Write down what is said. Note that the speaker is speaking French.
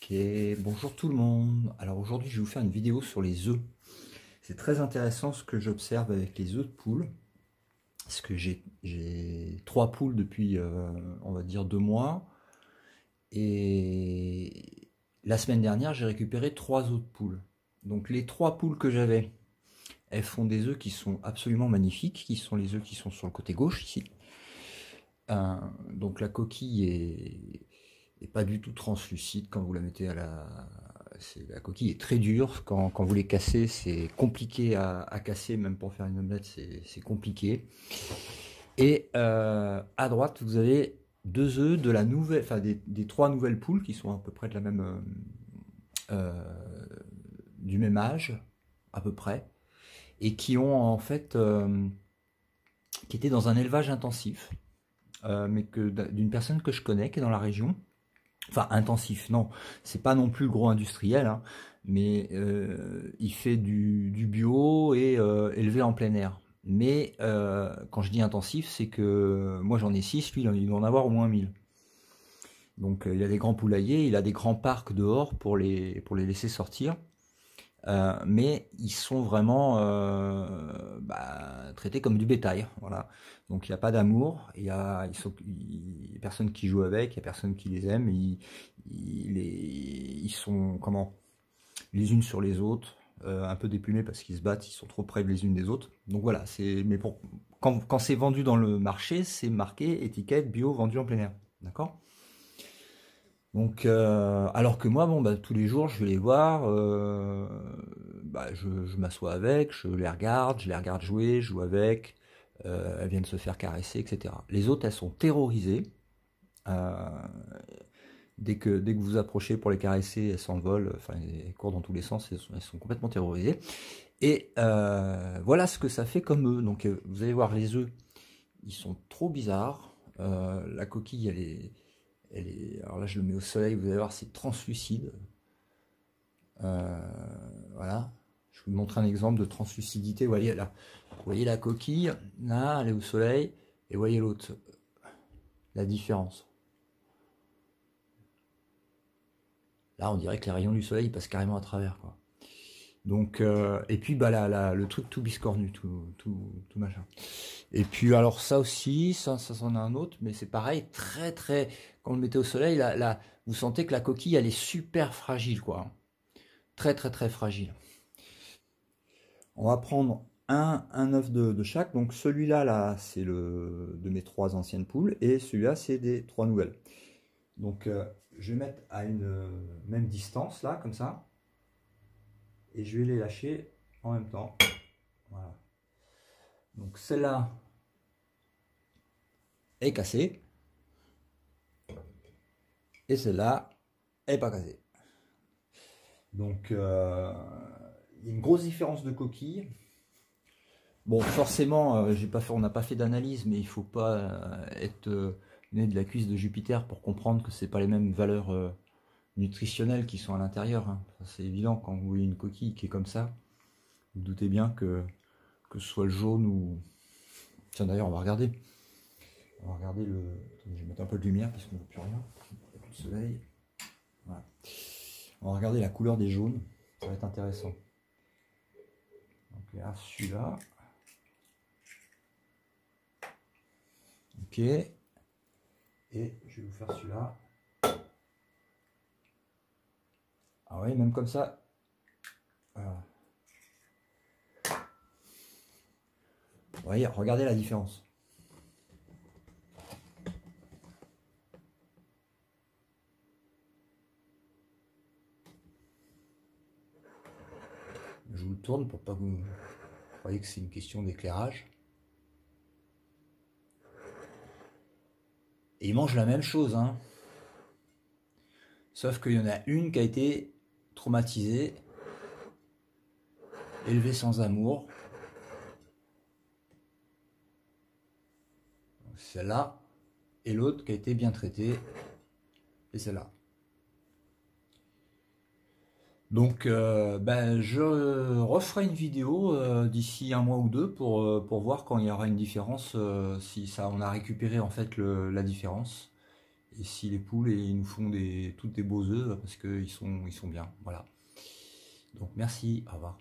Ok, bonjour tout le monde. Alors aujourd'hui, je vais vous faire une vidéo sur les œufs. C'est très intéressant ce que j'observe avec les œufs de poule. Parce que j'ai 3 poules depuis, on va dire, 2 mois. Et la semaine dernière, j'ai récupéré 3 autres poules. Donc les 3 poules que j'avais, elles font des œufs qui sont absolument magnifiques, qui sont les œufs qui sont sur le côté gauche ici. Donc la coquille est pas du tout translucide quand vous la mettez à la coquille est très dure. Quand vous les cassez, c'est compliqué à casser, même pour faire une omelette, c'est compliqué. Et à droite, vous avez 2 œufs de la nouvelle, enfin des 3 nouvelles poules qui sont à peu près de la même, du même âge, à peu près, et qui ont en fait, qui étaient dans un élevage intensif, mais d'une personne que je connais qui est dans la région. Enfin, intensif, non, c'est pas non plus le gros industriel, hein, mais il fait du bio et élevé en plein air. Mais quand je dis intensif, c'est que moi j'en ai 6, lui il doit en avoir au moins 1000. Donc il a des grands poulaillers, il a des grands parcs dehors pour les laisser sortir. Mais ils sont vraiment traités comme du bétail, voilà. Donc il n'y a pas d'amour, il y a personne qui joue avec, il n'y a personne qui les aime, ils sont comment, les unes sur les autres, un peu déplumés parce qu'ils se battent, ils sont trop près les unes des autres. Donc voilà, mais quand c'est vendu dans le marché, c'est marqué étiquette bio vendu en plein air, d'accord? Donc, alors que moi, bon, tous les jours, je vais les voir, je m'assois avec, je les regarde jouer, je joue avec, elles viennent se faire caresser, etc. Les autres, elles sont terrorisées. euh, dès que vous approchez pour les caresser, elles s'envolent, enfin, elles courent dans tous les sens, elles sont complètement terrorisées. Et voilà ce que ça fait comme œufs. Donc, vous allez voir, les œufs, ils sont trop bizarres. La coquille, alors là, je le mets au soleil, vous allez voir, c'est translucide. Voilà. Je vous montre un exemple de translucidité. Vous voyez là, vous voyez la coquille, là, elle est au soleil, et vous voyez l'autre, la différence. Là, on dirait que les rayons du soleil passent carrément à travers, quoi. Donc, et puis le truc tout biscornu, tout machin. Et puis alors ça aussi, ça c'en a un autre, mais c'est pareil, très très. Quand vous le mettez au soleil, là, vous sentez que la coquille, elle est super fragile, quoi. Très très très fragile. On va prendre un œuf de chaque. Donc celui-là, là, c'est le de mes 3 anciennes poules, et celui-là, c'est des 3 nouvelles. Donc je vais mettre à une même distance, là, comme ça, et je vais les lâcher en même temps. Voilà. Donc celle-là est cassée, et celle-là est pas cassée. Donc il y a une grosse différence de coquille. Bon, forcément, on n'a pas fait d'analyse, mais il faut pas être né de la cuisse de Jupiter pour comprendre que c'est pas les mêmes valeurs nutritionnelles qui sont à l'intérieur, hein. C'est évident quand vous voyez une coquille qui est comme ça. Vous doutez bien que ce soit le jaune ou... Tiens, d'ailleurs, on va regarder. On va regarder le... Attendez, je vais mettre un peu de lumière parce qu'on ne voit plus rien. Il n'y a plus de soleil. Voilà. On va regarder la couleur des jaunes. Ça va être intéressant. Donc là, celui-là. Ok. Et je vais vous faire celui-là. Ah oui, même comme ça. Voilà. Vous voyez, regardez la différence. Je vous le tourne pour pas que vous croyez que c'est une question d'éclairage. Et ils mangent la même chose, hein. Sauf qu'il y en a une qui a été traumatisée, élevée sans amour. Celle-là. Et l'autre qui a été bien traitée. Et celle-là. Donc je referai une vidéo d'ici 1 mois ou 2 pour voir quand il y aura une différence, si ça on a récupéré en fait la différence. Et si les poules, ils nous font toutes des beaux œufs, parce qu'ils sont bien. Voilà. Donc merci, au revoir.